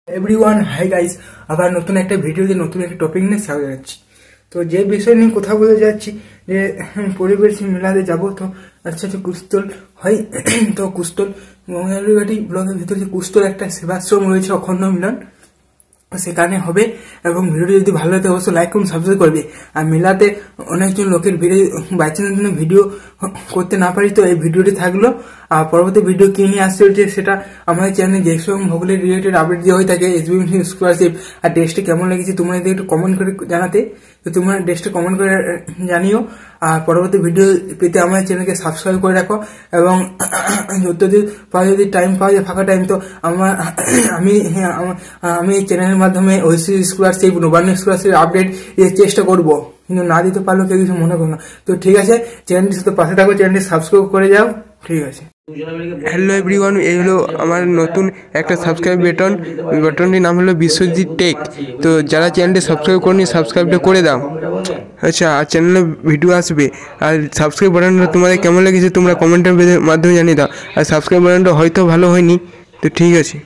Everyone, hi guys. আবার নতুন একটা ভিডিওতে নতুন একটা টপিক নিয়ে স্বাগত জানাচ্ছি। তো যে বিষয় নিয়ে কথা বলতে যাচ্ছি যে পরিবেশ মেলাতে যাবো। তো আচ্ছা কুস্তল হয় তো কুস্তল মঙ্গলবাড়ি ব্লগের ভিতরে যে কুস্তল একটা সেবাশ্রম রয়েছে অখণ্ড মিলন, সেখানে হবে। এবং ভিডিওটি যদি ভালো লাগে অবশ্যই লাইক করুন, সাবস্ক্রাইব করবে। আর মেলাতে অনেকজন লোকের ভিড়ে বাইচান্সের জন্য ভিডিও করতে না পারি, তো এই ভিডিওটি থাকলো। আর পরবর্তী ভিডিও কি নিয়ে আসছে হচ্ছে সেটা আমাদের চ্যানেলে যে সব ভূগোলের রিলেটেড আপডেট দেওয়া হয়ে থাকে, এসবিএমসি স্কলারশিপ। আর ড্রেসটি কেমন লেগেছে তোমরা যদি একটু কমেন্ট করে জানাতে, তো তোমরা ড্রেসটা কমেন্ট করে জানিও। আর পরবর্তী ভিডিও পেতে আমাদের চ্যানেলকে সাবস্ক্রাইব করে রাখো। এবং যদি টাইম পাওয়া যায় ফাঁকা টাইম, তো আমি এই চ্যানেলের মাধ্যমে ঐসি স্কলারশিপ, নবান্ন স্কলারশিপ আপডেট চেষ্টা করবো, কিন্তু না দিতে পারলেও কেউ কিছু মনে করো না। তো ঠিক আছে, চ্যানেলটির সাথে পাশে থাকো, চ্যানেলটি সাবস্ক্রাইব করে যাও। ঠিক আছে। হ্যালো এভরিওয়ান, এই হলো আমার নতুন একটা সাবস্ক্রাইব বাটনটির নাম হলো বিশ্বজিৎ টেক। তো যারা চ্যানেলটি সাবস্ক্রাইব করেনি সাবস্ক্রাইবটা করে দাও। আচ্ছা, আর চ্যানেলে ভিডিও আসবে। আর সাবস্ক্রাইব বাটনটা তোমাদের কেমন লেগেছে তোমরা কমেন্টের মাধ্যমে জানিয়ে দাও। আর সাবস্ক্রাইব বাটনটা হয়তো ভালো হয়নি, তো ঠিক আছে।